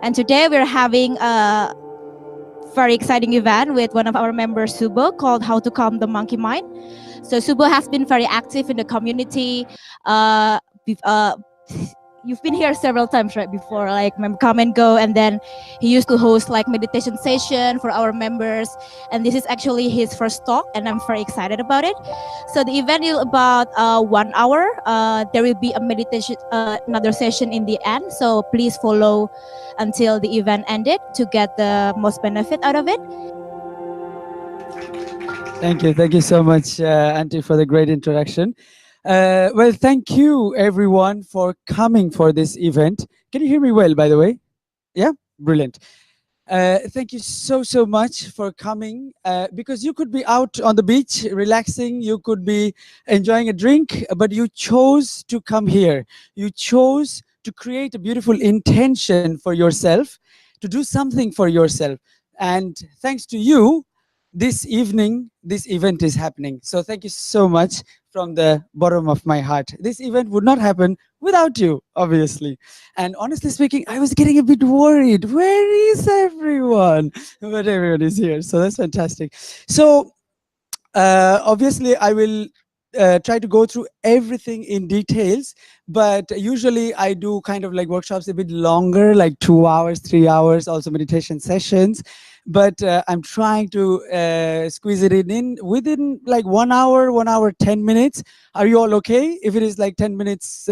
And today we're having a very exciting event with one of our members, Shubho, called How to Calm the Monkey Mind. So Shubho has been very active in the community. You've been here several times, right, before, like come and go, and then he used to host like meditation session for our members, and this is actually his first talk, and I'm very excited about it. So the event is about 1 hour. There will be a meditation, another session in the end, so please follow until the event ended to get the most benefit out of it. Thank you so much, Auntie, for the great introduction. Well, thank you everyone for coming for this event. Can you hear me well, by the way? Yeah, brilliant. Thank you so much for coming, because you could be out on the beach relaxing, you could be enjoying a drink, but you chose to come here. You chose to create a beautiful intention for yourself, to do something for yourself. And thanks to you, this evening, this event is happening. So thank you so much from the bottom of my heart. This event would not happen without you, obviously. And honestly speaking, I was getting a bit worried. Where is everyone? But everyone is here, so that's fantastic. So obviously, I will try to go through everything in details, but usually I do kind of like workshops a bit longer, like 2 hours, 3 hours, also meditation sessions. But I'm trying to squeeze it in within like 1 hour, 1 hour, 10 minutes. Are you all okay if it is like 10 minutes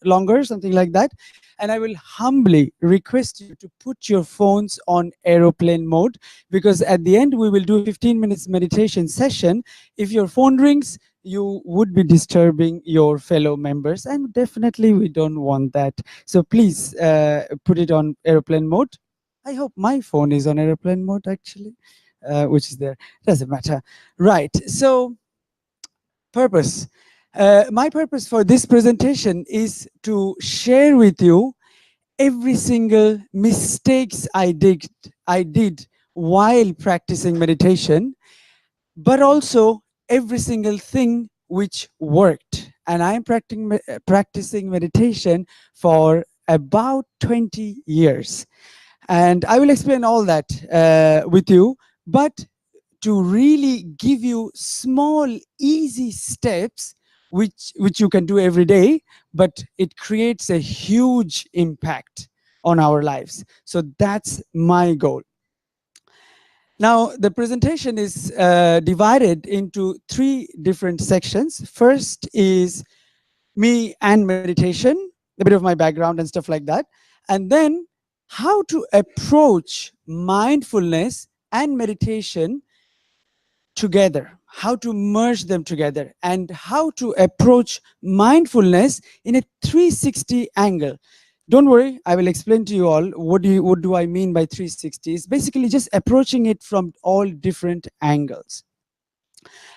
longer, something like that? And I will humbly request you to put your phones on aeroplane mode, because at the end we will do a 15 minutes meditation session. If your phone rings, you would be disturbing your fellow members, and definitely we don't want that. So please put it on airplane mode. I hope my phone is on airplane mode actually, which is there. Doesn't matter. Right. So purpose. My purpose for this presentation is to share with you every single mistakes I did while practicing meditation, but also every single thing which worked. And I'm practicing meditation for about 20 years. And I will explain all that with you, but to really give you small, easy steps which you can do every day, but it creates a huge impact on our lives. So that's my goal. Now, the presentation is divided into 3 different sections. First is me and meditation, a bit of my background and stuff like that. And then how to approach mindfulness and meditation together, how to merge them together, and how to approach mindfulness in a 360 angle. Don't worry, I will explain to you all what do I mean by 360. It's basically just approaching it from all different angles.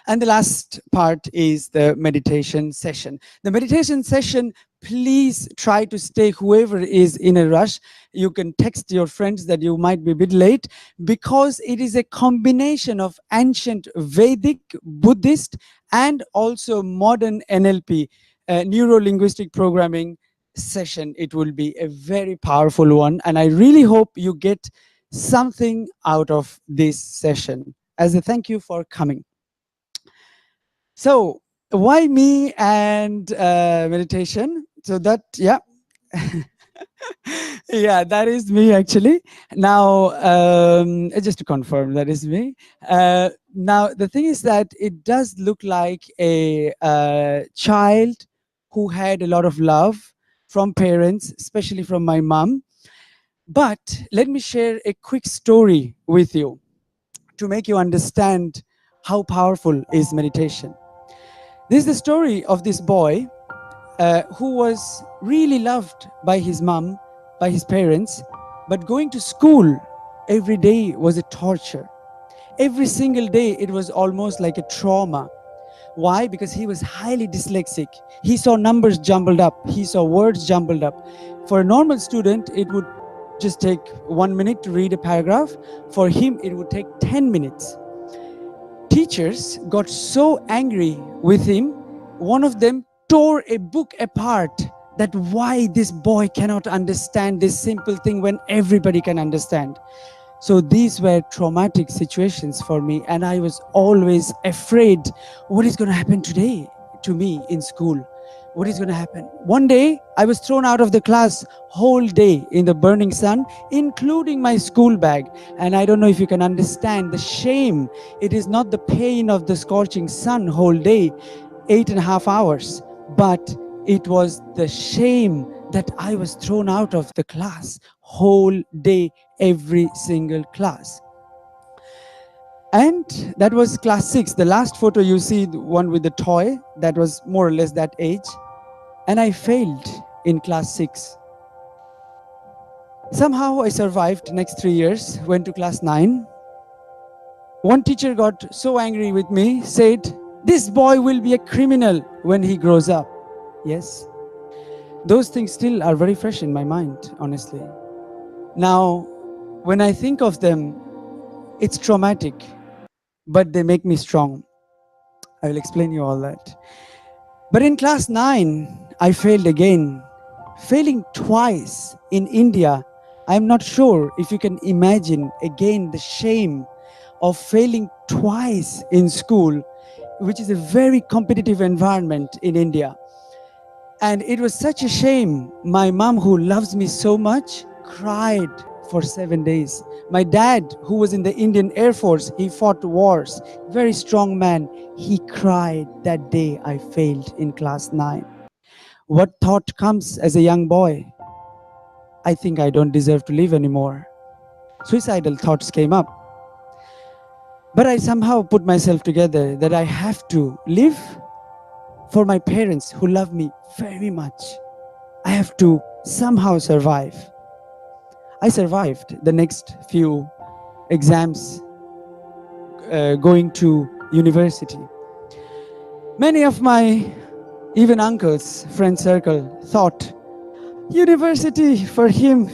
And the last part is the meditation session. The meditation session, please try to stay, whoever is in a rush. You can text your friends that you might be a bit late, because it is a combination of ancient Vedic, Buddhist, and also modern NLP, neuro-linguistic programming session. It will be a very powerful one, and I really hope you get something out of this session as a thank you for coming. So why me and meditation? So that, yeah. Yeah, that is me actually. Now, just to confirm, that is me. Now, the thing is that it does look like a child who had a lot of love from parents, especially from my mom. But let me share a quick story with you to make you understand how powerful is meditation. This is the story of this boy who was really loved by his mom, by his parents, but going to school every day was a torture. Every single day it was almost like a trauma. Why? Because he was highly dyslexic. He saw numbers jumbled up. He saw words jumbled up. For a normal student, it would just take 1 minute to read a paragraph. For him, it would take 10 minutes. Teachers got so angry with him, one of them tore a book apart, that why this boy cannot understand this simple thing when everybody can understand. So these were traumatic situations for me, and I was always afraid, what is going to happen today to me in school? What is going to happen? One day, I was thrown out of the class whole day in the burning sun, including my school bag. And I don't know if you can understand the shame. It is not the pain of the scorching sun whole day, 8.5 hours, but it was the shame that I was thrown out of the class whole day, every single class. And that was class 6. The last photo you see, the one with the toy, that was more or less that age. And I failed in class 6. Somehow I survived next 3 years, went to class 9. One teacher got so angry with me, said, this boy will be a criminal when he grows up. Yes, those things still are very fresh in my mind, honestly. Now, when I think of them, it's traumatic, but they make me strong. I will explain you all that. But in class 9, I failed again. Failing twice in India, I'm not sure if you can imagine again the shame of failing twice in school, which is a very competitive environment in India. And it was such a shame. My mom, who loves me so much, cried for 7 days. My dad, who was in the Indian Air Force, he fought wars, very strong man, he cried that day I failed in class 9. What thought comes as a young boy? I think I don't deserve to live anymore. Suicidal thoughts came up. But I somehow put myself together that I have to live for my parents who love me very much. I have to somehow survive. I survived the next few exams, going to university. Many of my even uncles, friend circle, thought, university for him,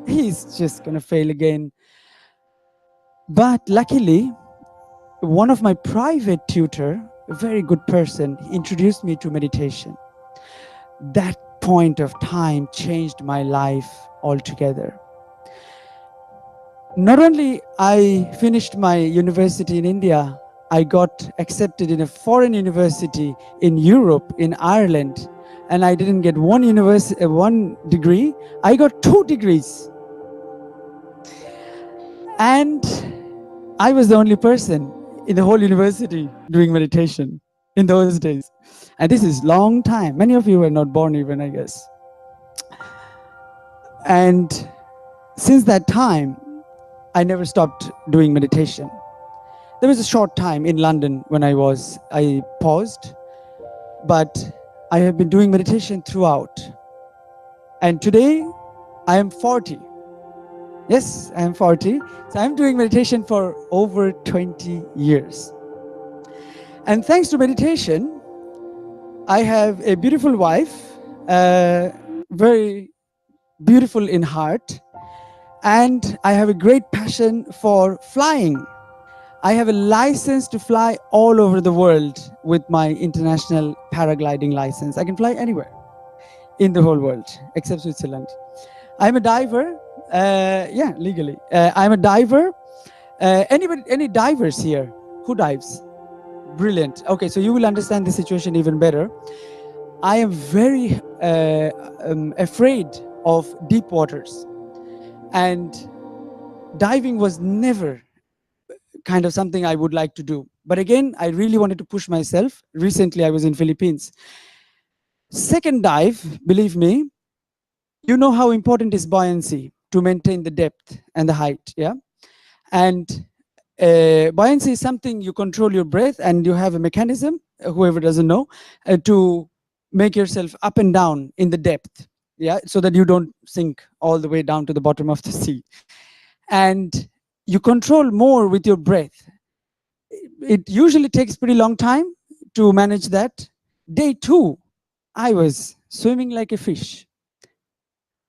he's just gonna fail again. But luckily, one of my private tutor, a very good person, introduced me to meditation. That point of time changed my life altogether. Not only I finished my university in India, I got accepted in a foreign university in Europe, in Ireland, and I didn't get one degree, I got 2 degrees. And I was the only person in the whole university doing meditation in those days. And this is long time. Many of you were not born even, I guess. And since that time, I never stopped doing meditation. There was a short time in London when I paused, but I have been doing meditation throughout. And today, I am 40. Yes, I am 40. So I'm doing meditation for over 20 years. And thanks to meditation, I have a beautiful wife, very beautiful in heart, and I have a great passion for flying. I have a license to fly all over the world with my international paragliding license. I can fly anywhere in the whole world except Switzerland. I'm a diver, legally. I'm a diver. Any divers here? Who dives? Brilliant. Okay, so you will understand the situation even better. I am very afraid of deep waters, and diving was never kind of something I would like to do. But again, I really wanted to push myself. Recently, I was in Philippines. Second dive, believe me, you know how important is buoyancy to maintain the depth and the height, yeah? And buoyancy is something you control your breath, and you have a mechanism, whoever doesn't know, to make yourself up and down in the depth, yeah, so that you don't sink all the way down to the bottom of the sea. And you control more with your breath. It usually takes pretty long time to manage that. Day 2, I was swimming like a fish.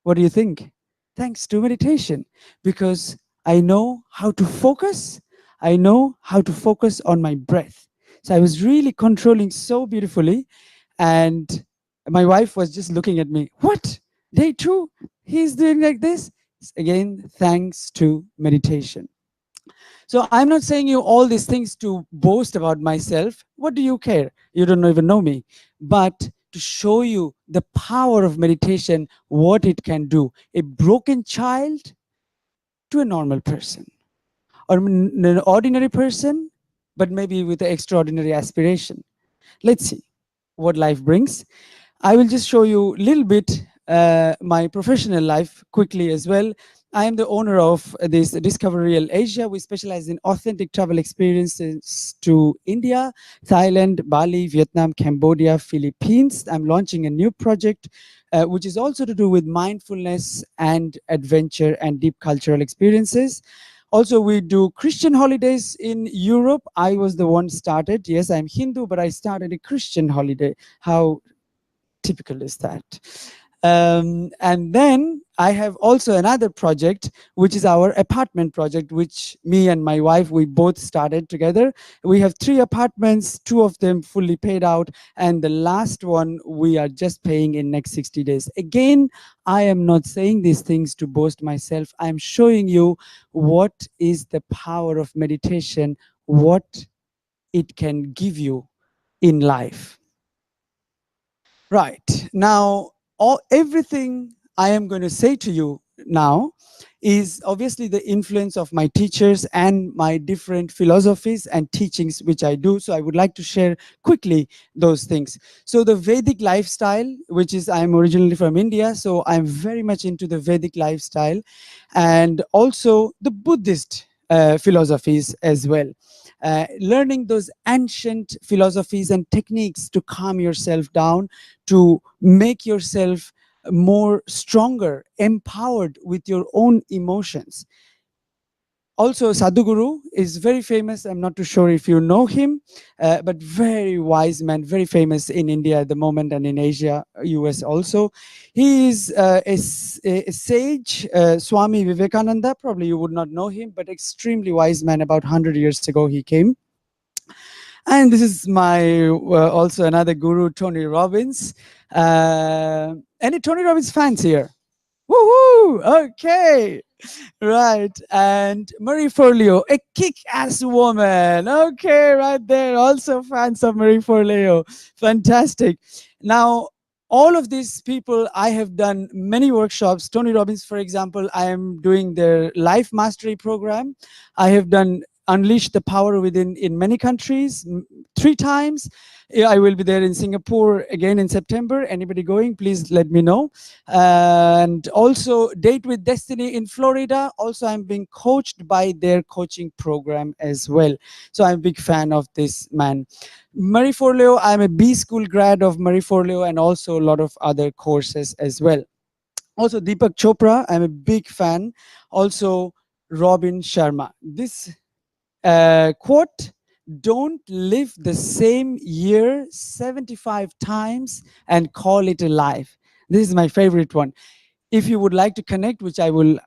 What do you think? Thanks to meditation, because I know how to focus. I know how to focus on my breath. So I was really controlling so beautifully. And my wife was just looking at me. What? Day two? He's doing like this? Again, thanks to meditation. So I'm not saying you all these things to boast about myself. What do you care? You don't even know me. But to show you the power of meditation, what it can do. A broken child to a normal person, or an ordinary person, but maybe with an extraordinary aspiration. Let's see what life brings. I will just show you a little bit my professional life quickly as well. I am the owner of this Discover Real Asia. We specialize in authentic travel experiences to India, Thailand, Bali, Vietnam, Cambodia, Philippines. I'm launching a new project which is also to do with mindfulness and adventure and deep cultural experiences. Also, we do Christian holidays in Europe. I was the one started. Yes, I'm Hindu, but I started a Christian holiday. How typical is that? And then I have also another project, which is our apartment project, which me and my wife, we both started together. We have 3 apartments, 2 of them fully paid out, and the last one we are just paying in next 60 days. Again, I am not saying these things to boast myself. I'm showing you what is the power of meditation, what it can give you in life. Right. Now, everything I am going to say to you now is obviously the influence of my teachers and my different philosophies and teachings which I do. So I would like to share quickly those things. So the Vedic lifestyle, which is, I'm originally from India, so I'm very much into the Vedic lifestyle, and also the Buddhist philosophies as well. Learning those ancient philosophies and techniques to calm yourself down, to make yourself more stronger, empowered with your own emotions. Also, Sadhguru is very famous. I'm not too sure if you know him, but very wise man, very famous in India at the moment and in Asia, US also. He is a sage, Swami Vivekananda. Probably you would not know him, but extremely wise man. About 100 years ago, he came. And this is my also another guru, Tony Robbins. Any Tony Robbins fans here? Woohoo! Okay, right. And Marie Forleo, a kick-ass woman. Okay, right there. Also fans of Marie Forleo. Fantastic. Now, all of these people, I have done many workshops. Tony Robbins, for example, I am doing their life mastery program. I have done Unleash the Power Within in many countries, 3 times. Yeah, I will be there in Singapore again in September. Anybody going, please let me know. And also Date with Destiny in Florida. Also, I'm being coached by their coaching program as well. So I'm a big fan of this man. Marie Forleo, I'm a B school grad of Marie Forleo and also a lot of other courses as well. Also Deepak Chopra, I'm a big fan. Also Robin Sharma. This quote, don't live the same year 75 times and call it a life. This is my favorite one. If you would like to connect, which I will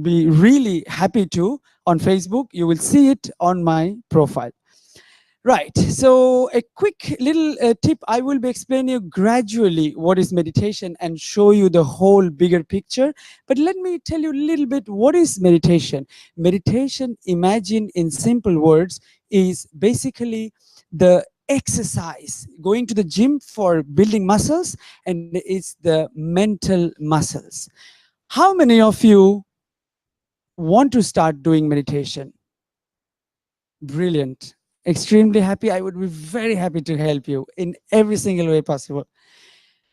be really happy to, on Facebook, you will see it on my profile. Right, so a quick little tip. I will be explaining you gradually what is meditation and show you the whole bigger picture. But let me tell you a little bit what is meditation. Meditation, imagine in simple words, is basically the exercise, going to the gym for building muscles, and it's the mental muscles. How many of you want to start doing meditation? Brilliant. Extremely happy. I would be very happy to help you in every single way possible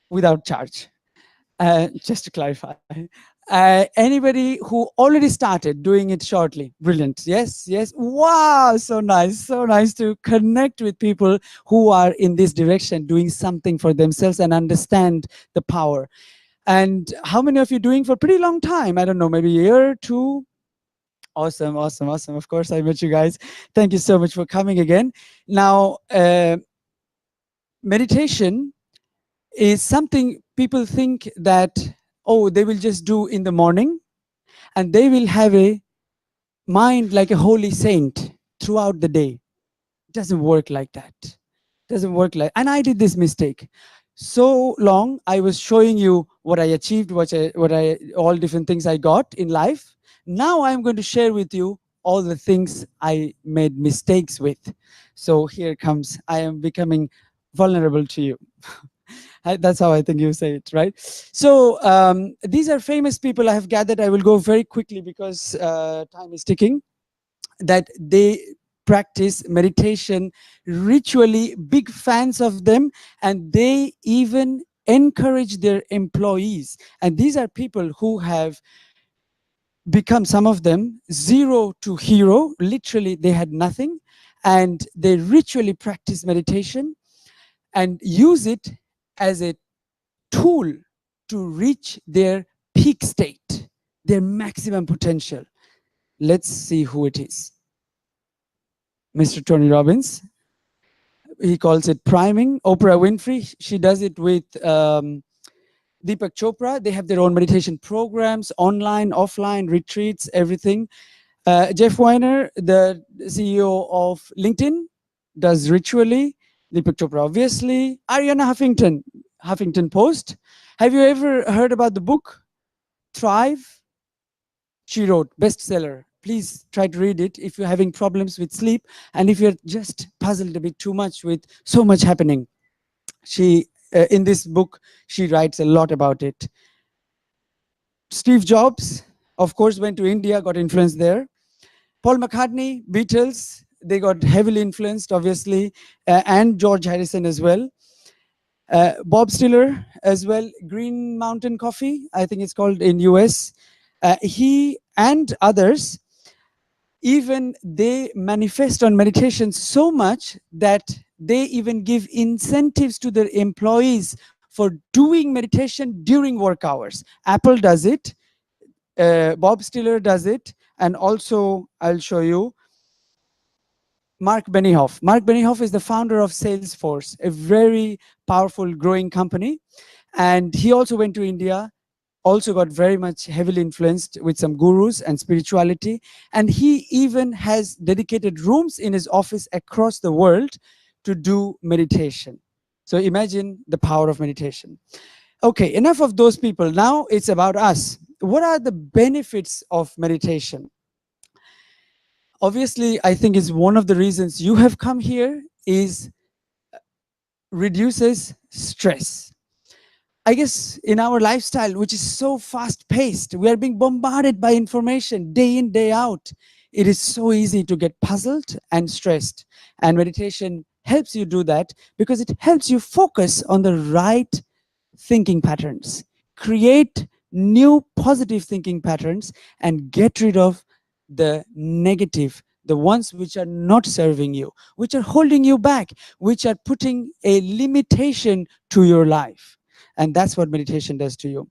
without charge. Just to clarify. Anybody who already started doing it shortly? Brilliant. Yes, yes. Wow, so nice. So nice to connect with people who are in this direction, doing something for themselves and understand the power. And how many of you doing for a pretty long time? I don't know, maybe a year, two? Awesome, awesome, awesome. Of course, I met you guys. Thank you so much for coming again. Now, meditation is something people think that, oh, they will just do in the morning, and they will have a mind like a holy saint throughout the day. It doesn't work like that. Doesn't work like. And I did this mistake. So long, I was showing you what I achieved, all different things I got in life. Now I'm going to share with you all the things I made mistakes with. So here comes, I am becoming vulnerable to you. That's how I think you say it, right? So these are famous people I have gathered. I will go very quickly because time is ticking. That they practice meditation ritually, big fans of them, and they even encourage their employees. And these are people who have become, some of them, zero to hero. Literally, they had nothing, and they ritually practice meditation and use it as a tool to reach their peak state, their maximum potential. Let's see who it is. Mr. Tony Robbins. He calls it priming. Oprah Winfrey, she does it with Deepak Chopra. They have their own meditation programs, online, offline, retreats, everything. Jeff Weiner, the CEO of LinkedIn, does ritually. Deepak Chopra, obviously. Ariana Huffington, Huffington Post. Have you ever heard about the book Thrive? She wrote, bestseller. Please try to read it if you're having problems with sleep and if you're just puzzled a bit too much with so much happening. She, in this book, she writes a lot about it. Steve Jobs, of course, went to India, got influenced there. Paul McCartney, Beatles, they got heavily influenced, obviously, and George Harrison as well. Bob Stiller as well, Green Mountain Coffee, I think it's called in US. He and others, even they manifest on meditation so much that they even give incentives to their employees for doing meditation during work hours. Apple does it, Bob Stiller does it, and also I'll show you Mark Benioff. Mark Benioff is the founder of Salesforce, a very powerful growing company. And he also went to India, also got very much heavily influenced with some gurus and spirituality. And he even has dedicated rooms in his office across the world to do meditation. So imagine the power of meditation. Okay, enough of those people. Now it's about us. What are the benefits of meditation? Obviously, I think is one of the reasons you have come here is reduces stress. I guess in our lifestyle, which is so fast paced, we are being bombarded by information day in, day out. It is so easy to get puzzled and stressed. And meditation helps you do that because it helps you focus on the right thinking patterns, create new positive thinking patterns, and get rid of the negative, the ones which are not serving you, which are holding you back, which are putting a limitation to your life. And that's what meditation does to you.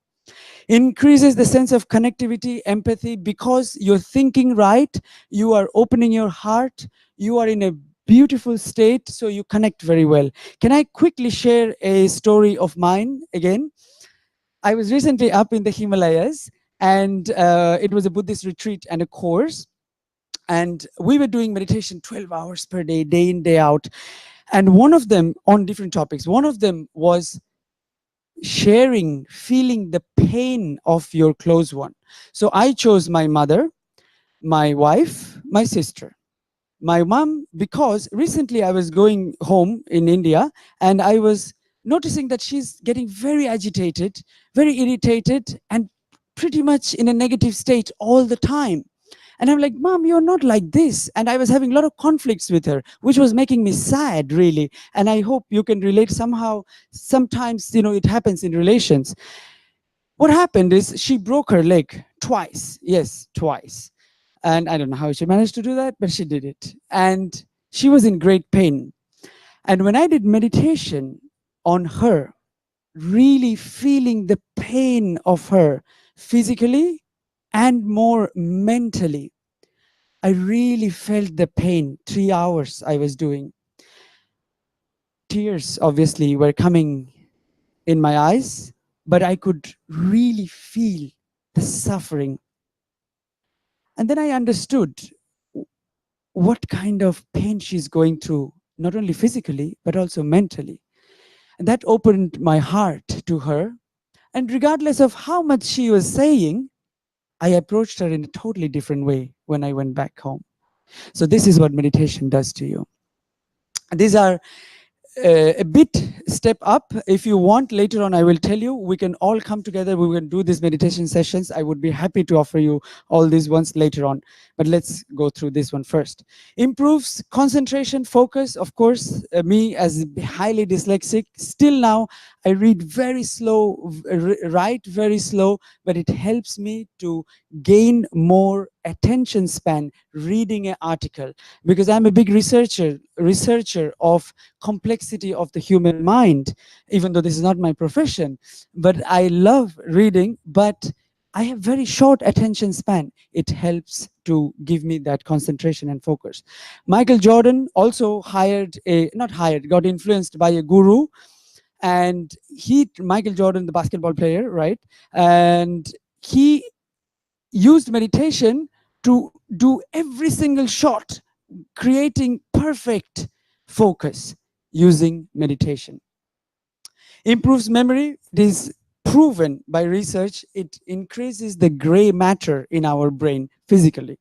Increases the sense of connectivity, empathy, because you're thinking right, you are opening your heart, you are in a beautiful state, so you connect very well. Can I quickly share a story of mine again? I was recently up in the Himalayas, and it was a Buddhist retreat and a course. And we were doing meditation 12 hours per day in, day out. And one of them, on different topics, one of them was sharing, feeling the pain of your close one. So I chose my mother, my wife, my sister. My mom, because recently I was going home in India and I was noticing that she's getting very agitated, very irritated, and pretty much in a negative state all the time. And I'm like, Mom, you're not like this. And I was having a lot of conflicts with her, which was making me sad, really. And I hope you can relate somehow. Sometimes, you know, it happens in relations. What happened is she broke her leg twice. Yes, twice. And I don't know how she managed to do that, but she did it. And she was in great pain. And when I did meditation on her, really feeling the pain of her physically and more mentally, I really felt the pain. 3 hours I was doing. Tears obviously were coming in my eyes, but I could really feel the suffering. And then I understood what kind of pain she's going through, not only physically, but also mentally. And that opened my heart to her. And regardless of how much she was saying, I approached her in a totally different way when I went back home. So, this is what meditation does to you. These are a bit step up. If you want, later on I will tell you, we can all come together, we can do these meditation sessions. I would be happy to offer you all these ones later on, but let's go through this one first. Improves concentration, focus. Of course, me as highly dyslexic, still now I read very slow, write very slow, but it helps me to gain more attention span reading an article, because I'm a big researcher of complexity of the human mind, even though this is not my profession. But I love reading, but I have very short attention span. It helps to give me that concentration and focus. Michael Jordan also not hired, got influenced by a guru. And Michael Jordan, the basketball player, right? And he used meditation to do every single shot, creating perfect focus using meditation. Improves memory. It is proven by research. It increases the gray matter in our brain physically.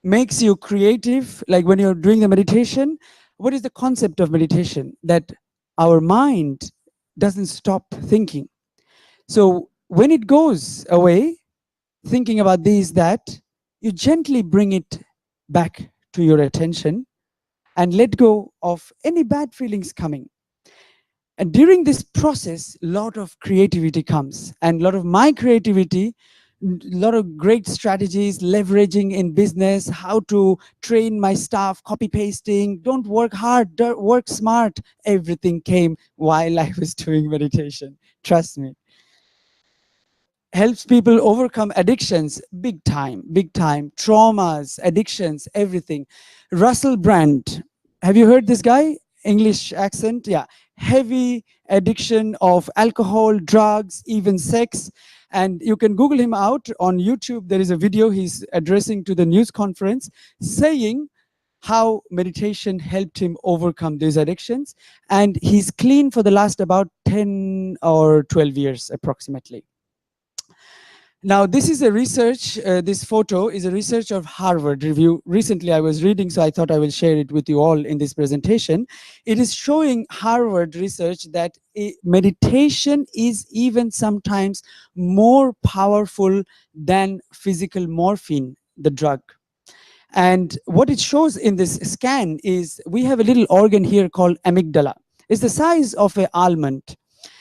Makes you creative. Like when you're doing the meditation, what is the concept of meditation? That our mind doesn't stop thinking. So when it goes away, thinking about this, that, you gently bring it back to your attention and let go of any bad feelings coming. And during this process, a lot of creativity comes, and a lot of my creativity, a lot of great strategies, leveraging in business, how to train my staff, copy pasting, don't work hard, work smart. Everything came while I was doing meditation. Trust me. Helps people overcome addictions, big time, traumas, addictions, everything. Russell Brand, have you heard this guy? English accent, yeah. Heavy addiction of alcohol, drugs, even sex. And you can Google him out on YouTube. There is a video he's addressing to the news conference, saying how meditation helped him overcome these addictions. And he's clean for the last about 10 or 12 years approximately. Now, this is a research, this photo is a research of Harvard Review. Recently, I was reading, so I thought I will share it with you all in this presentation. It is showing Harvard research that meditation is even sometimes more powerful than physical morphine, the drug. And what it shows in this scan is we have a little organ here called amygdala. It's the size of an almond.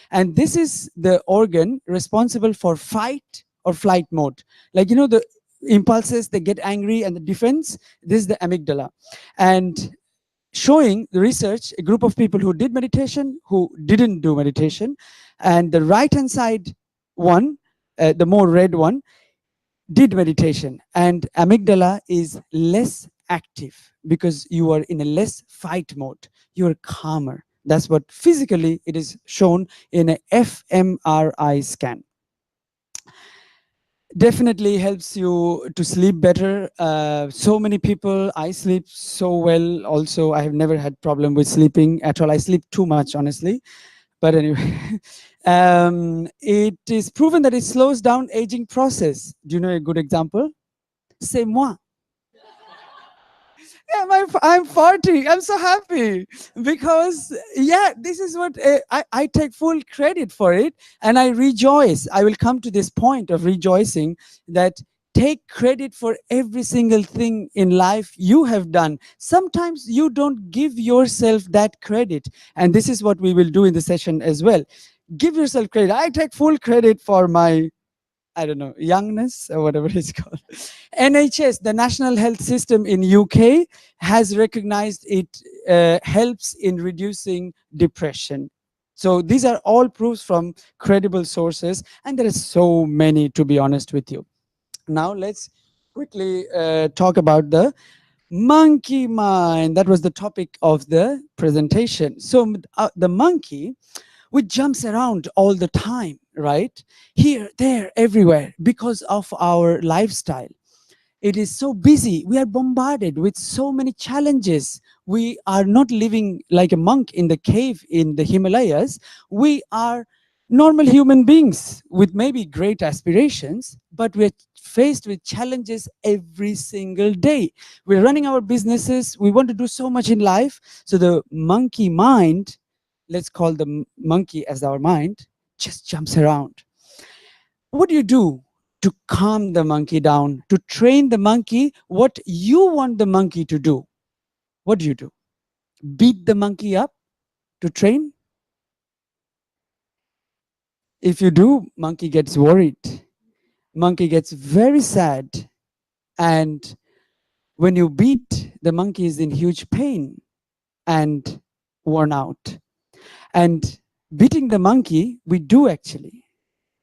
And this is the organ responsible for fight or flight mode. Like, the impulses, they get angry and the defense, this is the amygdala. And showing the research, a group of people who did meditation, who didn't do meditation, and the right-hand side one, the more red one, did meditation, and amygdala is less active because you are in a less fight mode. You are calmer. That's what physically it is shown in a fMRI scan. Definitely helps you to sleep better. So many people, I sleep so well also. I have never had problem with sleeping at all. I sleep too much, honestly. But anyway, it is proven that it slows down aging process. Do you know a good example? C'est moi. Yeah, I'm 40. I'm so happy because, yeah, this is what I take full credit for it, and I rejoice. I will come to this point of rejoicing that take credit for every single thing in life you have done. Sometimes you don't give yourself that credit, and this is what we will do in the session as well. Give yourself credit. I take full credit for my, I don't know, youngness or whatever it's called. NHS, the National Health System in UK, has recognized it helps in reducing depression. So these are all proofs from credible sources, and there are so many, to be honest with you. Now let's quickly talk about the monkey mind. That was the topic of the presentation. So the monkey, which jumps around all the time, right? Here, there, everywhere, because of our lifestyle. It is so busy. We are bombarded with so many challenges. We are not living like a monk in the cave in the Himalayas. We are normal human beings with maybe great aspirations, but we're faced with challenges every single day. We're running our businesses. We want to do so much in life. So the monkey mind, let's call the monkey as our mind, just jumps around. What do you do to calm the monkey down, to train the monkey what you want the monkey to do? What do you do? Beat the monkey up to train? If you do, monkey gets worried. Monkey gets very sad. And when you beat, the monkey is in huge pain and worn out. And beating the monkey, we do actually,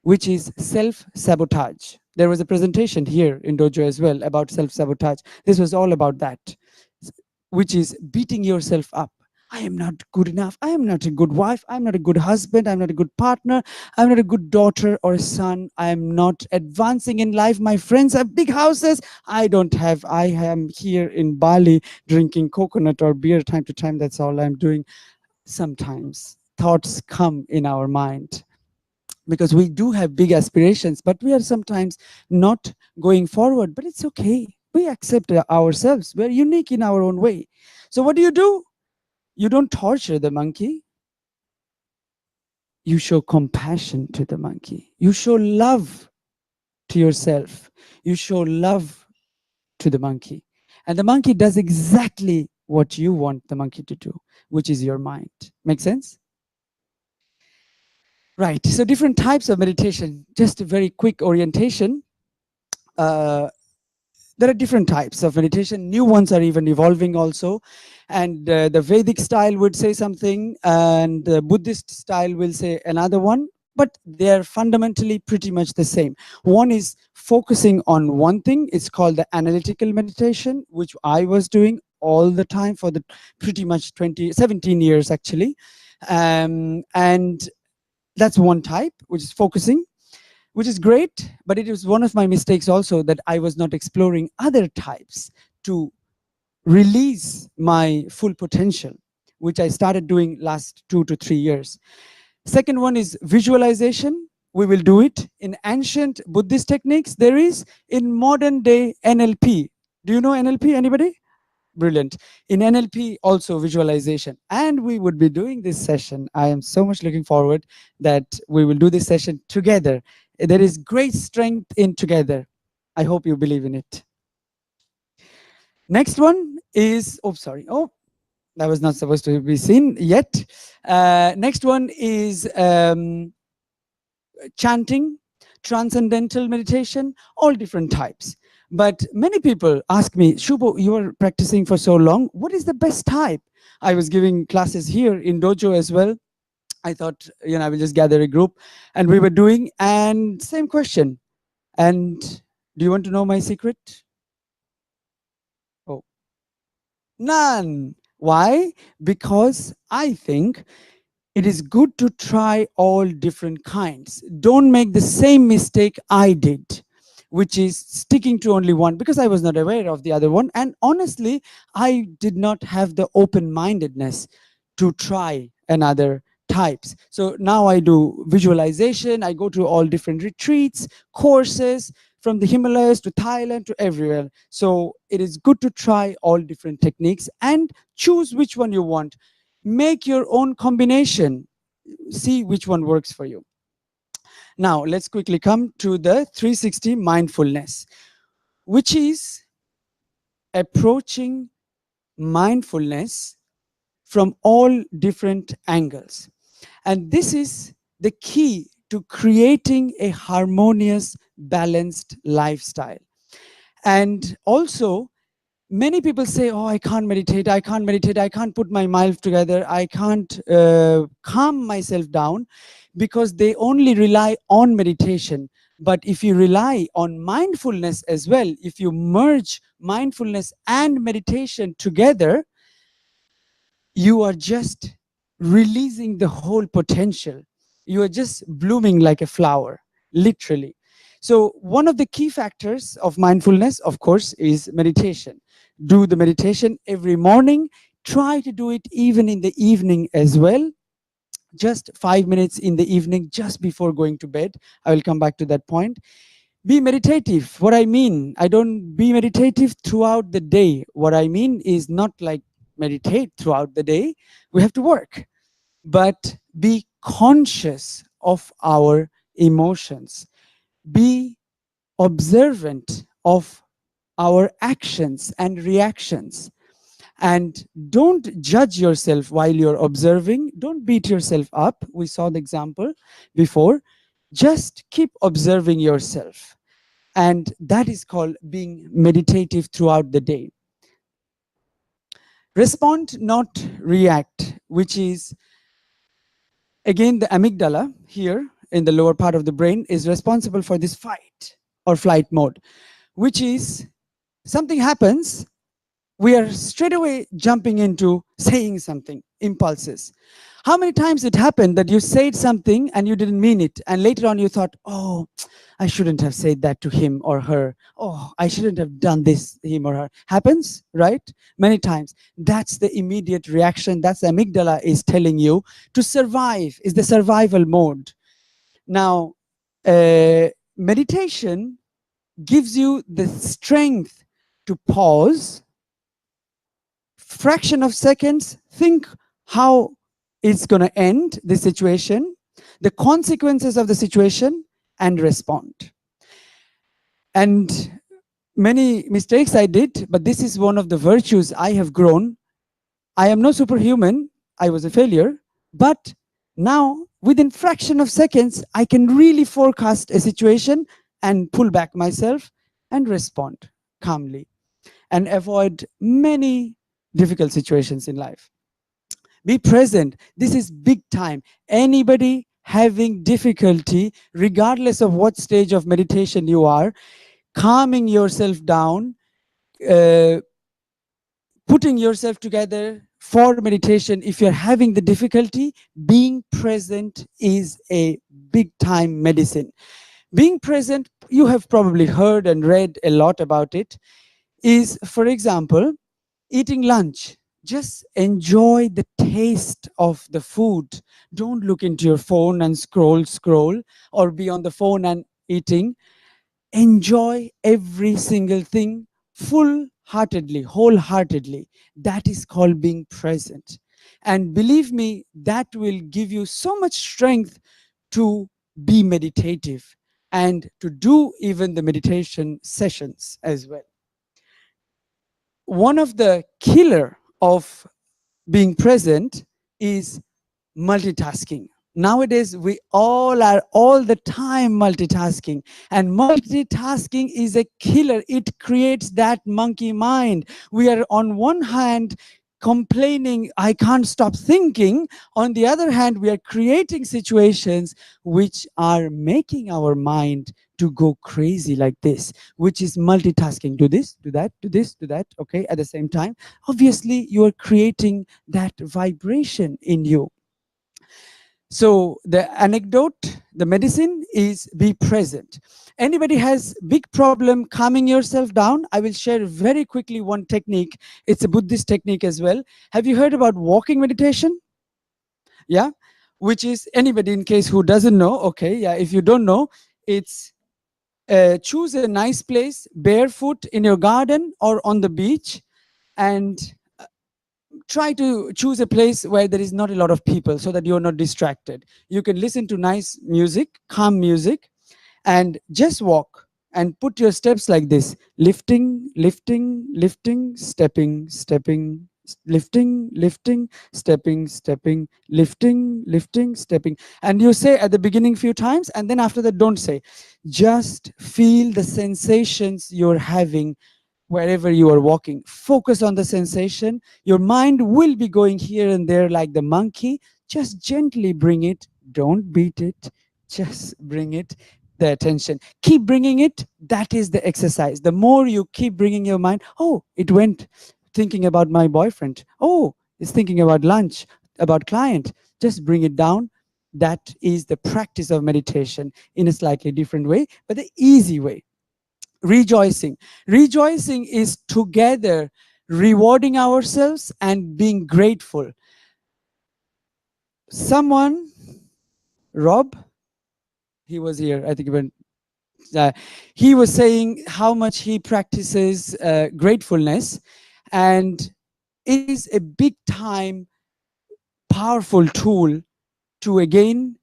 which is self-sabotage. There was a presentation here in Dojo as well about self-sabotage. This was all about that, which is beating yourself up. I am not good enough. I am not a good wife. I'm not a good husband. I'm not a good partner. I'm not a good daughter or son. I am not advancing in life. My friends have big houses. I don't have. I am here in Bali drinking coconut or beer time to time. That's all I'm doing. Sometimes thoughts come in our mind because we do have big aspirations, but we are sometimes not going forward. But it's okay. We accept ourselves. We're unique in our own way. So what do? You don't torture the monkey. You show compassion to the monkey. You show love to yourself. You show love to the monkey. And the monkey does exactly what you want the monkey to do, which is your mind. Make sense? Right. So different types of meditation. Just a very quick orientation. There are different types of meditation. New ones are even evolving also. And the Vedic style would say something, and the Buddhist style will say another one, but they're fundamentally pretty much the same. One is focusing on one thing. It's called the analytical meditation, which I was doing all the time for the pretty much 17 years actually. And that's one type, which is focusing, which is great, but it was one of my mistakes also that I was not exploring other types to release my full potential, which I started doing last 2 to 3 years. Second one is visualization. We will do it in ancient Buddhist techniques. There is in modern day NLP. Do you know NLP, anybody? Brilliant. In NLP, also visualization. And we would be doing this session. I am so much looking forward that we will do this session together. There is great strength in together. I hope you believe in it. Next one is, oh, sorry. Oh, that was not supposed to be seen yet. Next one is chanting, transcendental meditation, all different types. But many people ask me, Shubho, you are practicing for so long. What is the best type? I was giving classes here in Dojo as well. I thought, I will just gather a group and we were doing, and same question. And do you want to know my secret? Oh, none. Why? Because I think it is good to try all different kinds. Don't make the same mistake I did, which is sticking to only one, because I was not aware of the other one. And honestly, I did not have the open-mindedness to try another types. So now I do visualization. I go to all different retreats, courses, from the Himalayas to Thailand to everywhere. So it is good to try all different techniques and choose which one you want. Make your own combination. See which one works for you. Now, let's quickly come to the 360 mindfulness, which is approaching mindfulness from all different angles. And this is the key to creating a harmonious, balanced lifestyle. And also, many people say, oh, I can't meditate, I can't meditate, I can't put my mind together, I can't calm myself down, because they only rely on meditation. But if you rely on mindfulness as well, if you merge mindfulness and meditation together, you are just releasing the whole potential. You are just blooming like a flower, literally. So, one of the key factors of mindfulness, of course, is meditation. Do the meditation every morning. Try to do it even in the evening as well. Just 5 minutes in the evening, just before going to bed. I will come back to that point. Be meditative. What I mean, I don't be meditative throughout the day. What I mean is not like meditate throughout the day. We have to work, but be conscious of our emotions. Be observant of our actions and reactions. And don't judge yourself while you're observing. Don't beat yourself up. We saw the example before. Just keep observing yourself. And that is called being meditative throughout the day. Respond, not react, which is again the amygdala here in the lower part of the brain is responsible for this fight or flight mode, which is something happens, we are straight away jumping into saying something, impulses. How many times it happened that you said something and you didn't mean it, and later on you thought, oh, I shouldn't have said that to him or her. Oh, I shouldn't have done this, him or her. Happens, right? Many times. That's the immediate reaction. That's the amygdala is telling you to survive, is the survival mode. Now, meditation gives you the strength to pause, fraction of seconds, think how it's going to end the situation, the consequences of the situation, and respond. And many mistakes I did, but this is one of the virtues I have grown. I am no superhuman. I was a failure, but now within fraction of seconds, I can really forecast a situation and pull back myself and respond calmly and avoid many difficult situations in life. Be present. This is big time. Anybody having difficulty, regardless of what stage of meditation you are, calming yourself down, uh, putting yourself together for meditation, if you're having the difficulty, being present is a big time medicine. Being present, you have probably heard and read a lot about it, is, for example, eating lunch. Just enjoy the taste of the food. Don't look into your phone and scroll, or be on the phone and eating. Enjoy every single thing full heartedly, wholeheartedly. That is called being present. And believe me, that will give you so much strength to be meditative and to do even the meditation sessions as well. One of the killer of being present is multitasking. Nowadays, we all are all the time multitasking, and multitasking is a killer. It creates that monkey mind. We are on one hand complaining, I can't stop thinking. On the other hand, we are creating situations which are making our mind to go crazy like this, which is multitasking. Do this, do that, do this, do that, okay, at the same time. Obviously, you are creating that vibration in you. So the anecdote, the medicine is be present. Anybody has big problem calming yourself down? I will share very quickly one technique. It's a Buddhist technique as well. Have you heard about walking meditation? Yeah, which is, anybody in case who doesn't know, okay, yeah, if you don't know, it's choose a nice place, barefoot in your garden or on the beach, and try to choose a place where there is not a lot of people so that you're not distracted. You can listen to nice music, calm music, and just walk and put your steps like this: lifting, lifting, lifting, stepping, stepping, lifting, lifting, stepping, stepping, lifting, lifting, stepping. And you say at the beginning few times, and then after that don't say. Just feel the sensations you're having wherever you are walking. Focus on the sensation. Your mind will be going here and there like the monkey. Just gently bring it. Don't beat it. Just bring it, the attention. Keep bringing it. That is the exercise. The more you keep bringing your mind, oh, it went thinking about my boyfriend. Oh, it's thinking about lunch. about client, just bring it down. That is the practice of meditation in a slightly different way, but the easy way. Rejoicing. Rejoicing is together rewarding ourselves and being grateful. Someone, Rob, he was here, I think, when uh, he was saying how much he practices gratefulness, and it is a big time powerful tool to again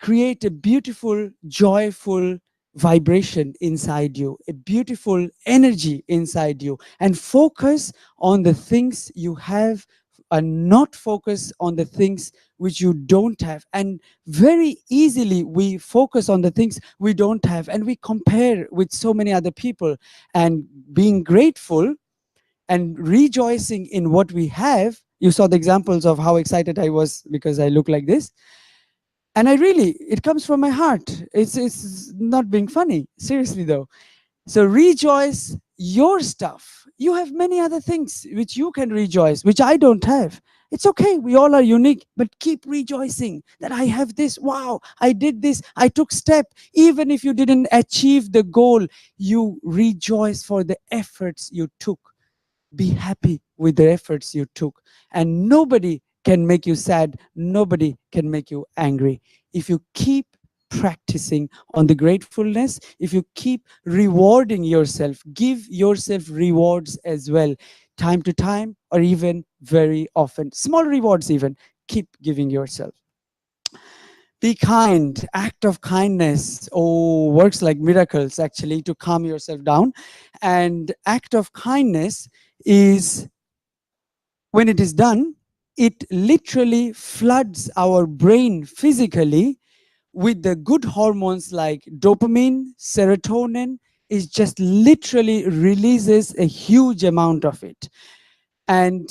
create a beautiful, joyful vibration inside you, a beautiful energy inside you, and focus on the things you have and not focus on the things which you don't have. And very easily we focus on the things we don't have and we compare with so many other people. And being grateful and rejoicing in what we have, you saw the examples of how excited I was because I look like this, and I really, it comes from my heart. It's not being funny, seriously though. So rejoice your stuff. You have many other things which you can rejoice, which I don't have. It's okay, we all are unique, but keep rejoicing that I have this. Wow, I did this, I took step. Even if you didn't achieve the goal, you rejoice for the efforts you took. Be happy with the efforts you took, and nobody can make you sad, nobody can make you angry. If you keep practicing on the gratefulness, if you keep rewarding yourself, give yourself rewards as well, time to time, or even very often, small rewards even, keep giving yourself. Be kind. Act of kindness, oh, works like miracles actually to calm yourself down. And act of kindness is, when it is done, it literally floods our brain physically with the good hormones like dopamine, serotonin. It just literally releases a huge amount of it. And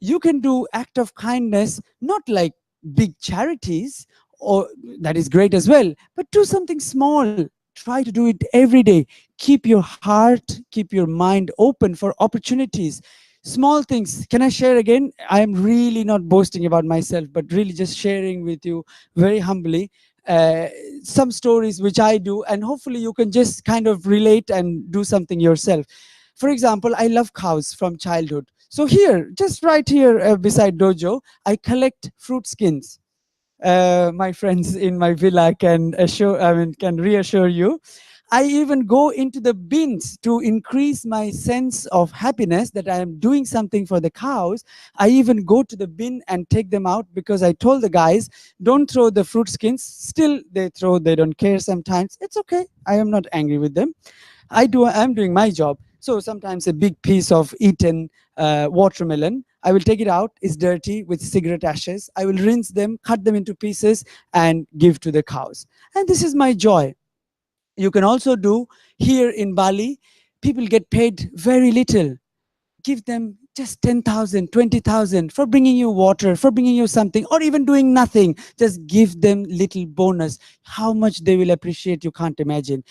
you can do act of kindness, not like big charities, or that is great as well, but do something small. Try to do it every day. Keep your heart, keep your mind open for opportunities. Small things. Can I share again? I am really not boasting about myself, but really just sharing with you very humbly uh, some stories which I do, and hopefully you can just kind of relate and do something yourself. For example, I love cows from childhood. So here, just right here beside dojo, I collect fruit skins. My friends in my villa can assure, I mean, can reassure you. I even go into the bins to increase my sense of happiness that I am doing something for the cows. I even go to the bin and take them out because I told the guys, don't throw the fruit skins. Still, they throw, they don't care sometimes. It's okay. I am not angry with them. I'm doing my job. So sometimes a big piece of eaten watermelon, I will take it out, it's dirty with cigarette ashes. I will rinse them, cut them into pieces, and give to the cows. And this is my joy. You can also do here in Bali, people get paid very little. Give them just 10,000, 20,000 for bringing you water, for bringing you something, or even doing nothing. Just give them little bonus. How much they will appreciate, you can't imagine.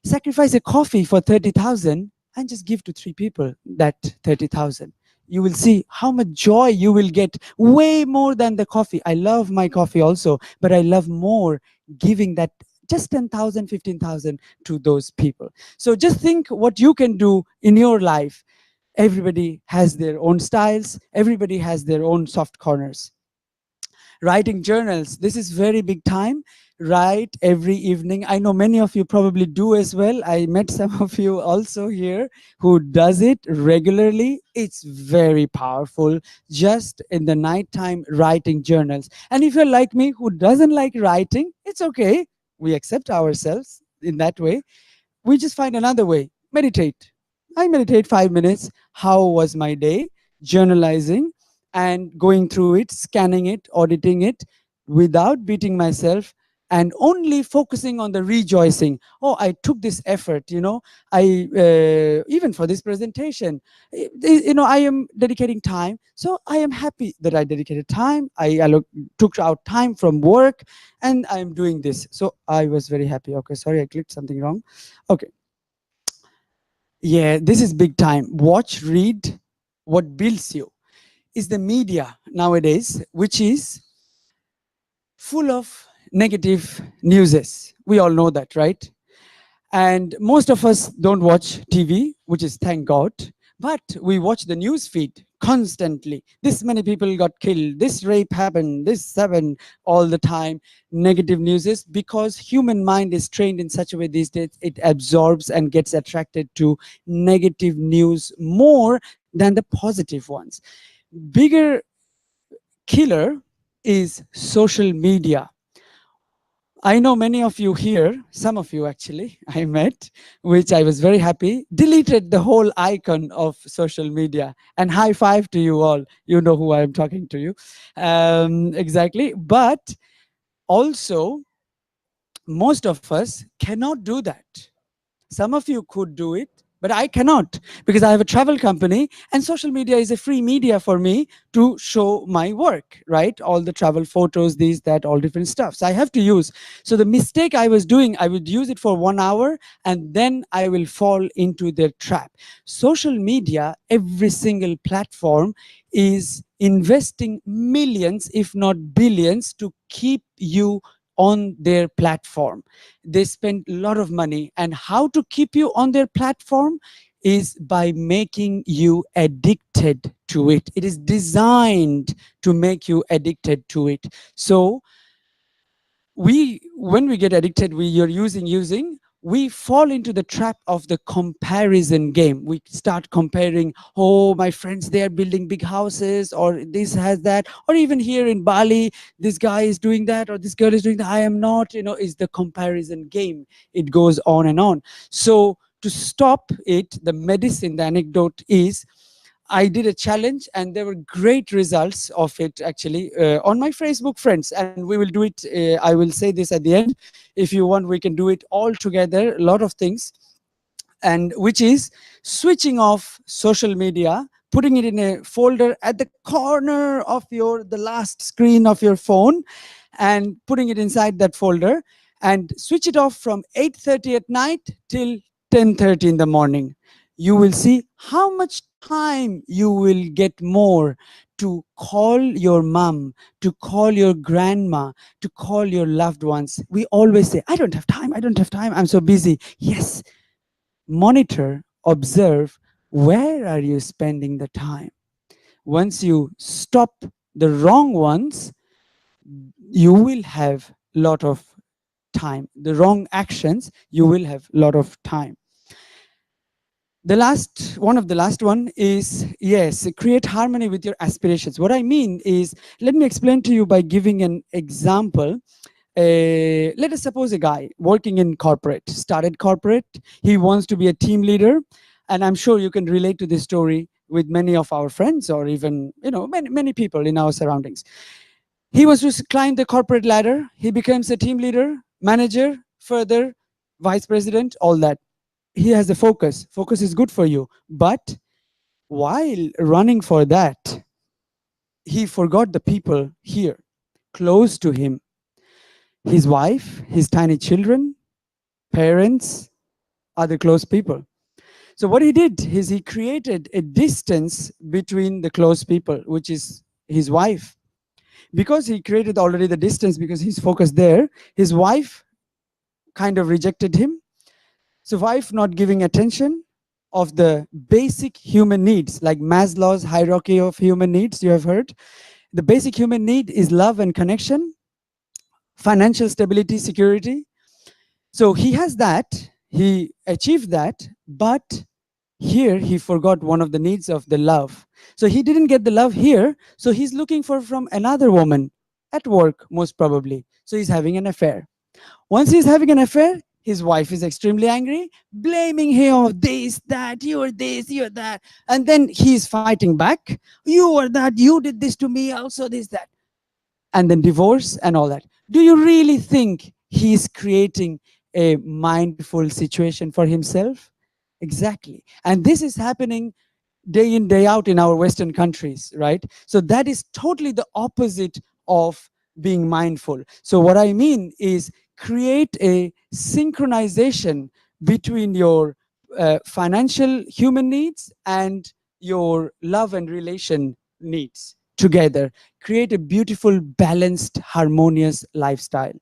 Sacrifice a coffee for 30,000 and just give to three people that 30,000. You will see how much joy you will get, way more than the coffee. I love my coffee also, but I love more giving that just 10,000, 15,000 to those people. So just think what you can do in your life. Everybody has their own styles, everybody has their own soft corners. Writing journals, this is very big time. Write every evening. I know many of you probably do as well. I met some of you also here who does it regularly. It's very powerful, just in the nighttime writing journals. And if you're like me who doesn't like writing, it's okay. We accept ourselves in that way. We just find another way. Meditate. I meditate 5 minutes. How was my day? Journalizing and going through it, scanning it, auditing it without beating myself, and only focusing on the rejoicing. Oh, I took this effort, I even for this presentation, I am dedicating time. So I am happy that I dedicated time. Took out time from work, and I'm doing this. So I was very happy. Okay, sorry, I clicked something wrong. Okay. Yeah, this is big time. Watch, read what builds you. Is the media nowadays, which is full of negative newses. We all know that, right? And most of us don't watch TV, which is thank God, but we watch the news feed constantly. This many people got killed, this rape happened, this happened, all the time. Negative news is because human mind is trained in such a way these days, it absorbs and gets attracted to negative news more than the positive ones. Bigger killer is social media. I know many of you here, some of you actually, I met, which I was very happy, deleted the whole icon of social media. And high five to you all. You know who I'm talking to you. Exactly. But also, most of us cannot do that. Some of you could do it, but I cannot because I have a travel company and social media is a free media for me to show my work, right? All the travel photos, these, that, all different stuff. So I have to use. So the mistake I was doing, I would use it for 1 hour and then I will fall into their trap. Social media, every single platform is investing millions, if not billions, to keep you on their platform. They spend a lot of money, and how to keep you on their platform is by making you addicted to it. It is designed to make you addicted to it. So we, when we get addicted, you're using, we fall into the trap of the comparison game. We start comparing, oh, my friends, they are building big houses, or this has that, or even here in Bali, this guy is doing that, or this girl is doing that, I am not, is the comparison game. It goes on and on. So to stop it, the medicine, the anecdote is, I did a challenge and there were great results of it actually on my Facebook friends, and we will do it. I will say this at the end. If you want, we can do it all together, a lot of things, and which is switching off social media, putting it in a folder at the corner of the last screen of your phone, and putting it inside that folder, and switch it off from 8:30 at night till 10:30 in the morning. You will see how much time you will get more to call your mom, to call your grandma, to call your loved ones. We always say, I don't have time, I don't have time, I'm so busy. Yes, monitor, observe, where are you spending the time? Once you stop the wrong ones, you will have a lot of time. The wrong actions, you will have a lot of time. The last one of the last one is, yes, create harmony with your aspirations. What I mean is, let me explain to you by giving an example. Let us suppose a guy working in corporate, started corporate, he wants to be a team leader, and I'm sure you can relate to this story with many of our friends, or even many people in our surroundings. He wants to climb the corporate ladder, he becomes a team leader, manager, further vice president, all that. He has a focus is good for you, but while running for that, he forgot the people here close to him, his wife, his tiny children, parents, other close people. So what he did is he created a distance between the close people, which is his wife. Because he created already the distance, because he's focused there, his wife kind of rejected him. So wife not giving attention of the basic human needs, like Maslow's hierarchy of human needs, you have heard. The basic human need is love and connection, financial stability, security. So he has that, he achieved that, but here he forgot one of the needs of the love. So he didn't get the love here, so he's looking for from another woman at work, most probably. So he's having an affair. Once he's having an affair, his wife is extremely angry, blaming him of this, that, you're this, you're that. And then he's fighting back. You are that, you did this to me, also this, that. And then divorce and all that. Do you really think he's creating a mindful situation for himself? Exactly. And this is happening day in, day out in our Western countries, right? So that is totally the opposite of being mindful. So what I mean is create a synchronization between your financial human needs and your love and relation needs. together. Create a beautiful, balanced, harmonious lifestyle.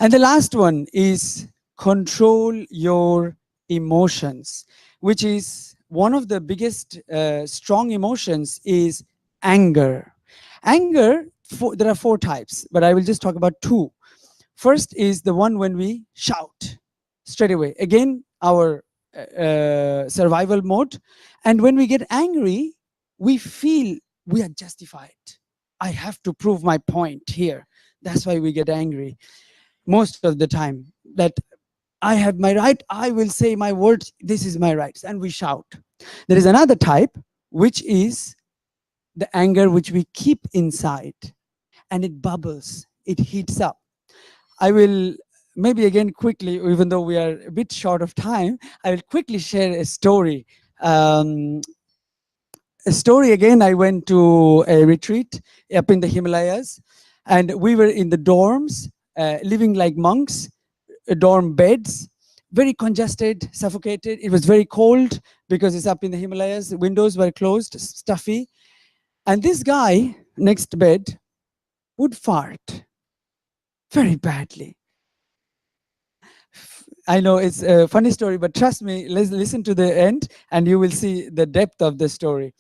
And the last one is control your emotions, which is one of the biggest strong emotions is anger. Anger, there are four types, but I will just talk about two. First is the one when we shout straight away. Again, our survival mode. And when we get angry, we feel we are justified. I have to prove my point here. That's why we get angry most of the time. That I have my right, I will say my words, this is my rights, and we shout. There is another type, which is the anger which we keep inside, and it bubbles, it heats up. I will maybe again quickly, even though we are a bit short of time, I will quickly share a story. Um, a story again, I went to a retreat up in the Himalayas, and we were in the dorms, living like monks, dorm beds, very congested, suffocated. It was very cold because it's up in the Himalayas. The windows were closed, stuffy. And this guy next bed would fart very badly. I know it's a funny story, but trust me, let's listen to the end and you will see the depth of the story.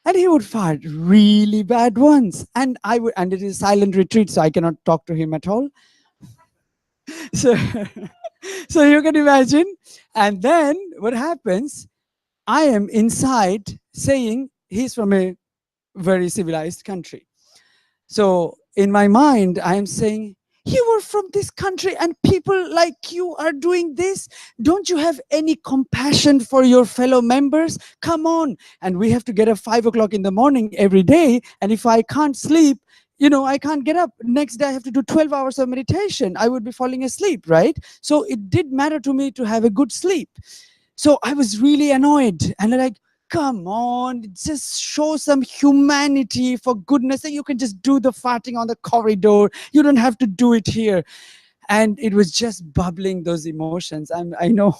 And he would fart really bad ones. And and it is silent retreat, so I cannot talk to him at all. So, so you can imagine. And then what happens? I am inside saying he's from a very civilized country. So in my mind, I am saying, you were from this country and people like you are doing this. Don't you have any compassion for your fellow members? Come on. And we have to get up 5 o'clock in the morning every day. And if I can't sleep, I can't get up. Next day, I have to do 12 hours of meditation. I would be falling asleep, right? So it did matter to me to have a good sleep. So I was really annoyed and like, come on, just show some humanity, for goodness sake. You can just do the farting on the corridor. You don't have to do it here. And it was just bubbling those emotions. I know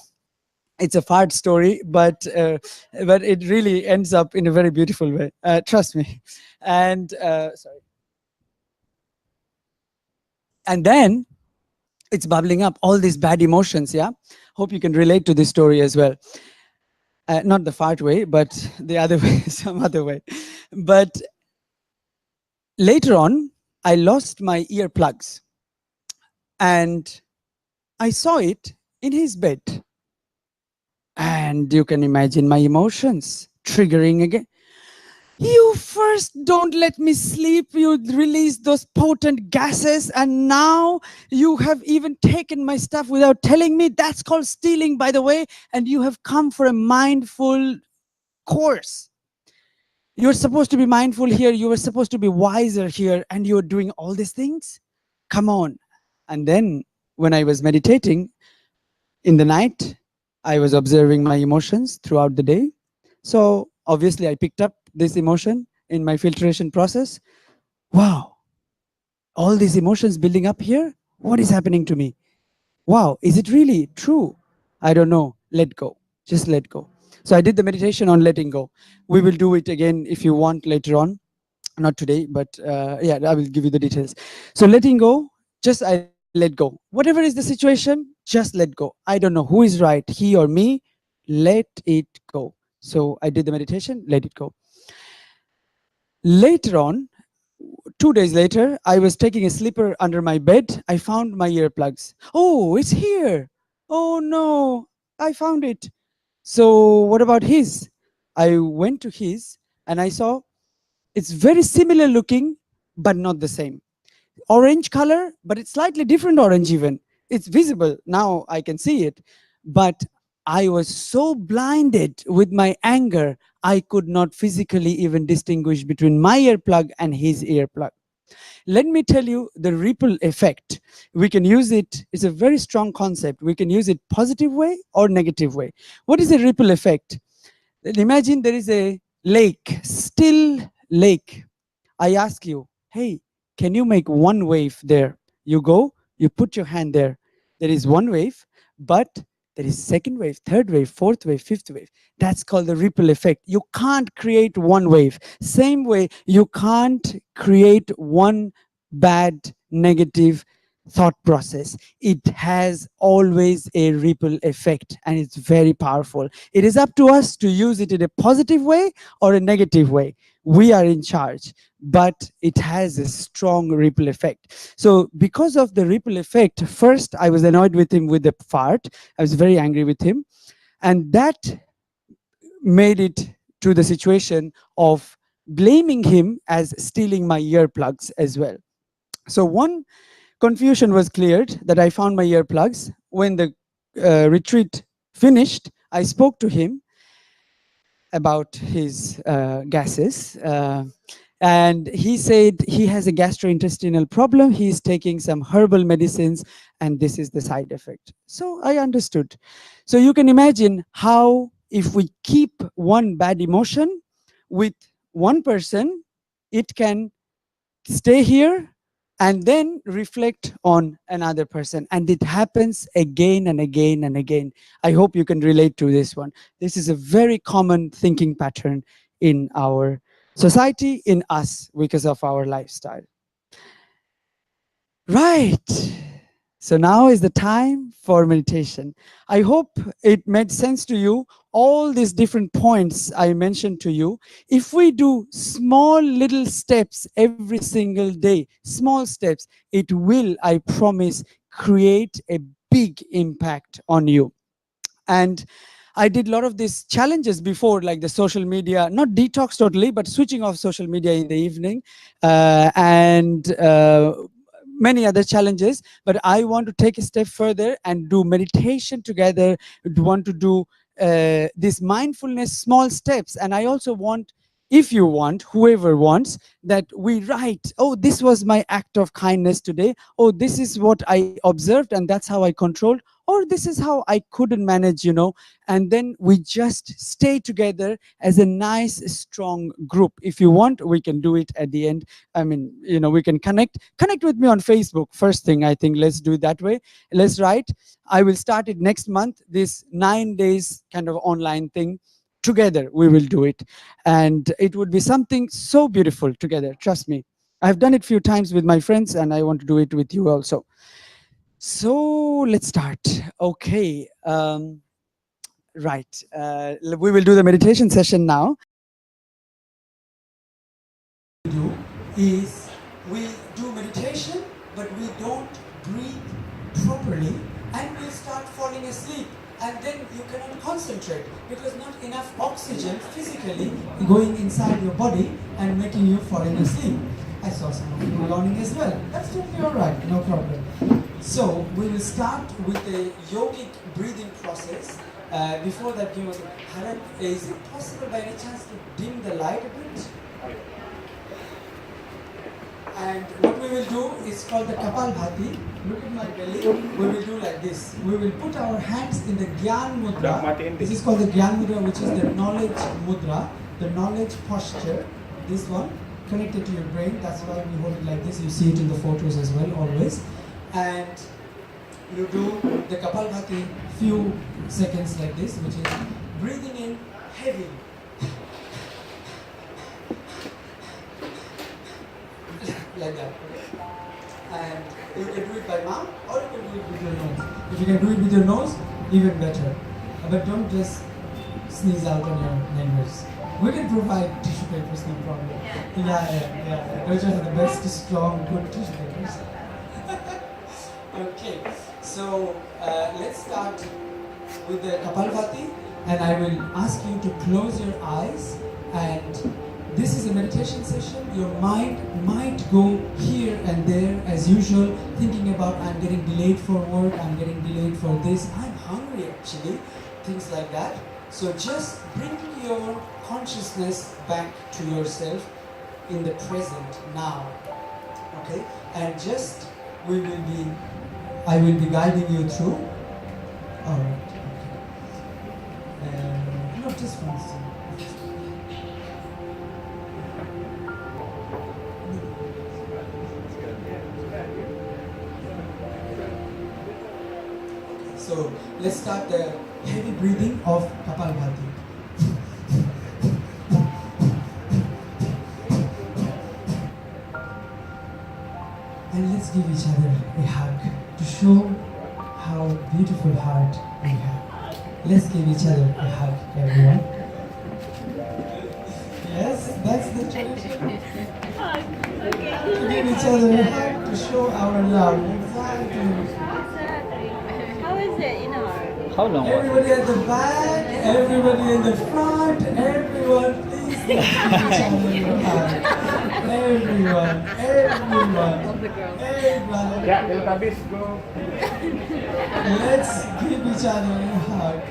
it's a fart story, but it really ends up in a very beautiful way. Trust me. And sorry. And then it's bubbling up all these bad emotions. Yeah. Hope you can relate to this story as well. Not the fart way, but the other way, some other way. But later on, I lost my earplugs and I saw it in his bed. And you can imagine my emotions triggering again. You first don't let me sleep, you release those potent gases, and now you have even taken my stuff without telling me. That's called stealing, by the way, and you have come for a mindful course. You're supposed to be mindful here, you were supposed to be wiser here, and you're doing all these things? Come on. And then when I was meditating in the night, I was observing my emotions throughout the day. So obviously I picked up this emotion in my filtration process. Wow, all these emotions building up here? What is happening to me? Wow, is it really true? I don't know. Let go. Just let go. So I did the meditation on letting go. We will do it again if you want later on. Not today, but yeah, I will give you the details. So letting go, just I let go. Whatever is the situation, just let go. I don't know who is right, he or me. Let it go. So I did the meditation, let it go. Later on, 2 days later, I was taking a slipper under my bed. I found my earplugs. Oh, it's here. Oh no, I found it. So what about his? I went to his and I saw it's very similar looking, but not the same. Orange color, but it's slightly different orange even. It's visible. Now I can see it. But I was so blinded with my anger, I could not physically even distinguish between my earplug and his earplug. Let me tell you the ripple effect. We can use it, it's a very strong concept. We can use it positive way or negative way. What is a ripple effect? Imagine there is a lake, still lake. I ask you, hey, can you make one wave there? You go, you put your hand there. There is one wave, but There is second wave, third wave, fourth wave, fifth wave. That's called the ripple effect. You can't create one wave. Same way, you can't create one bad, negative thought process. It has always a ripple effect and it's very powerful. It is up to us to use it in a positive way or a negative way. We are in charge, but it has a strong ripple effect. So because of the ripple effect, first I was annoyed with him with the fart. I was very angry with him. And that made it to the situation of blaming him as stealing my earplugs as well. So one confusion was cleared that I found my earplugs. When the retreat finished, I spoke to him about his gases. And he said he has a gastrointestinal problem. He's taking some herbal medicines, and this is the side effect. So I understood. So you can imagine how, if we keep one bad emotion with one person, it can stay here and then reflect on another person, and it happens again and again and again. I hope you can relate to this one. This is a very common thinking pattern in our society, in us, because of our lifestyle. Right. So now is the time for meditation. I hope it made sense to you, all these different points I mentioned to you. If we do small little steps every single day, small steps, it will, I promise, create a big impact on you. And I did a lot of these challenges before, like the social media, not detox totally, but switching off social media in the evening, and many other challenges. But I want to take a step further and do meditation together. Want to do this mindfulness small steps. And I also want, if you want, whoever wants, that we write, oh, this was my act of kindness today. Oh, this is what I observed and that's how I controlled. Or this is how I couldn't manage, and then we just stay together as a nice, strong group. If you want, we can do it at the end. I mean, we can connect with me on Facebook. First thing, I think, let's do it that way. Let's write. I will start it next month, this 9 days kind of online thing. Together, we will do it. And it would be something so beautiful together. Trust me. I've done it a few times with my friends, and I want to do it with you also. So let's start. Okay. Right. We will do the meditation session now. Do is we do meditation, but we don't breathe properly, and we'll start falling asleep. And then you cannot concentrate because not enough oxygen physically going inside your body and making you falling asleep. I saw some of you yawning as well. That's totally all right, no problem. So we will start with the yogic breathing process. Before that, Haran, is it possible by any chance to dim the light a bit? And what we will do is called the Kapalbhati. Look at my belly. We will do like this. We will put our hands in the Gyan Mudra. This is called the Gyan Mudra, which is the knowledge mudra, the knowledge posture. This one connected to your brain. That's why we hold it like this. You see it in the photos as well, always. And you do the Kapalbhati few seconds like this, which is breathing in heavy. Like that. And you can do it by mouth or you can do it with your nose. If you can do it with your nose, even better. But don't just sneeze out on your neighbors. We can provide tissue papers, no problem. Yeah. Those are the best, strong, good tissue papers. Okay, so let's start with the Kapalbhati, and I will ask you to close your eyes. And this is a meditation session. Your mind might go here and there as usual, thinking about I'm getting delayed for work, I'm getting delayed for this, I'm hungry actually, things like that. So just bring your consciousness back to yourself in the present now. Okay? And just I will be guiding you through. Alright. Okay. No, just one second. So So let's start the heavy breathing of Kapalbhati. And let's give each other a hug to show how beautiful heart we have. Let's give each other a hug, everyone. Yes, that's the tradition. To give each other a hug to show our love. Exactly. How is it, How long was Everybody at the back, everybody in the front, everyone, please give each other a hug. Everyone, everyone. Ya, del habis go. Let's give each other a hug.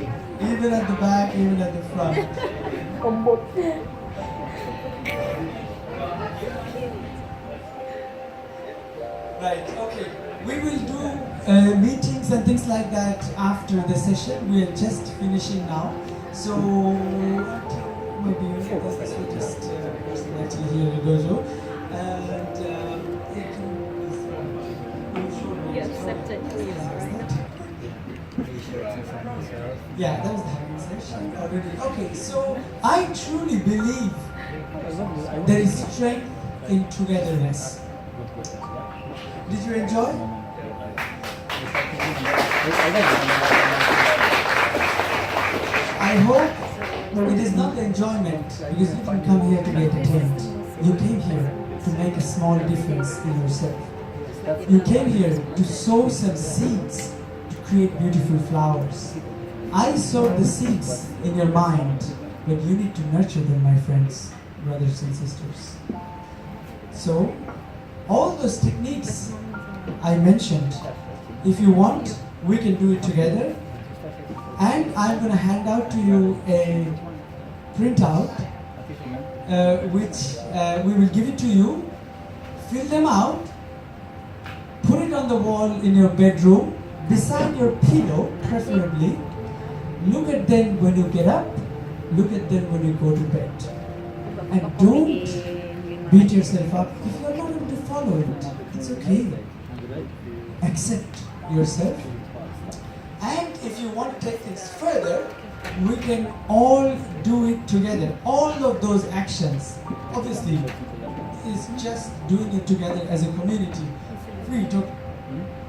Even at the back, even at the front. Right, okay. We will do meetings and things like that after the session. We are just finishing now. So, maybe this will just personality here in Dojo. And You accepted 2 years, right? yeah, that was the hugging session already. Okay, so I truly believe there is strength in togetherness. Did you enjoy? I hope it is not the enjoyment because you didn't come here to be entertained. You came here to make a small difference in yourself. You came here to sow some seeds to create beautiful flowers. I sowed the seeds in your mind, but you need to nurture them, my friends, brothers and sisters. So, all those techniques I mentioned, if you want, we can do it together. And I'm going to hand out to you a printout, which we will give it to you. Fill them out, put it on the wall in your bedroom, beside your pillow, preferably. Look at them when you get up, look at them when you go to bed. And don't beat yourself up if you're not able to follow it. It's okay. Accept yourself. And if you want to take things further, we can all do it together. All of those actions, obviously, is just doing it together as a community. Free,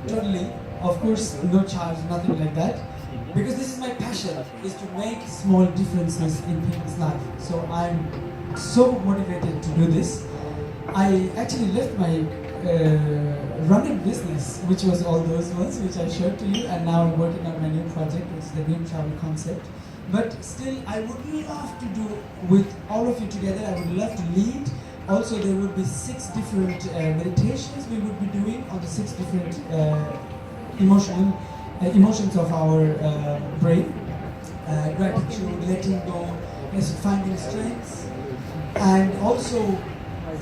totally. Of course, no charge, nothing like that. Because this is my passion, is to make small differences in people's life. So I'm so motivated to do this. I actually left my running business, which was all those ones which I showed to you, and now I'm working on my new project, which is the Dream Travel Concept. But still, I would love to do with all of you together. I would love to lead. Also, there would be 6 different meditations we would be doing on the 6 different emotions of our brain. Gratitude, letting go, finding strengths, and also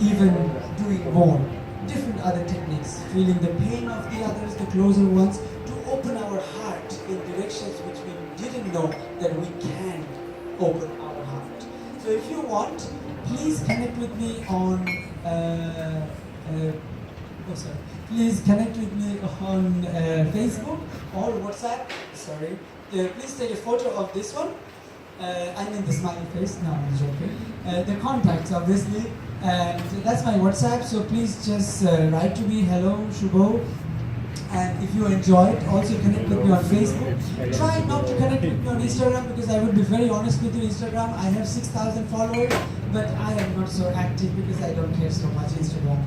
even doing more. Different other techniques, feeling the pain of the others, the closer ones, to open our heart in directions which we didn't know that we can open our heart. So if you want, please connect with me on please connect with me on Facebook or WhatsApp. Sorry. Please take a photo of this one. I mean the smiley face. No, I'm joking. The contacts, obviously. And that's my WhatsApp, so please just write to me, hello, Shubho. And if you enjoyed, also connect with me on Facebook. Try not to connect with me on Instagram because I would be very honest with you, Instagram, I have 6,000 followers, but I am not so active because I don't care so much Instagram.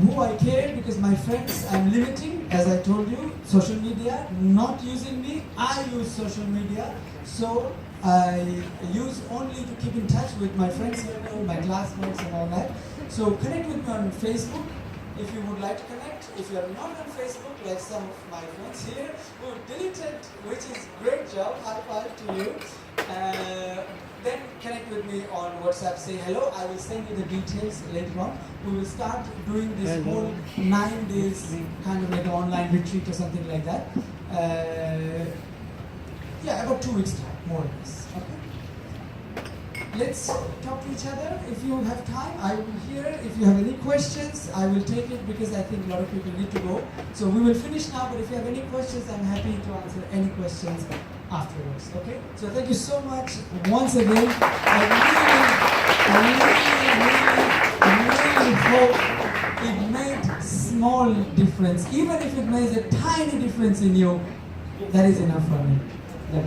Who I care because my friends, I'm limiting, as I told you, social media, not using me, I use social media. So I use only to keep in touch with my friends, my classmates and all that. So connect with me on Facebook if you would like to connect. If you are not on Facebook, like some of my friends here who deleted, which is great job, high five to you. Then connect with me on WhatsApp, say hello. I will send you the details later on. We will start doing this whole 9 days, kind of like an online retreat or something like that. Yeah, about 2 weeks time, more or less. Okay. let's talk to each other. If you have time, I will be here. If you have any questions, I will take it because I think a lot of people need to go. So we will finish now, but if you have any questions, I'm happy to answer any questions afterwards. Okay? So thank you so much once again. I really hope it made small difference. Even if it makes a tiny difference in you, that is enough for me. Yeah.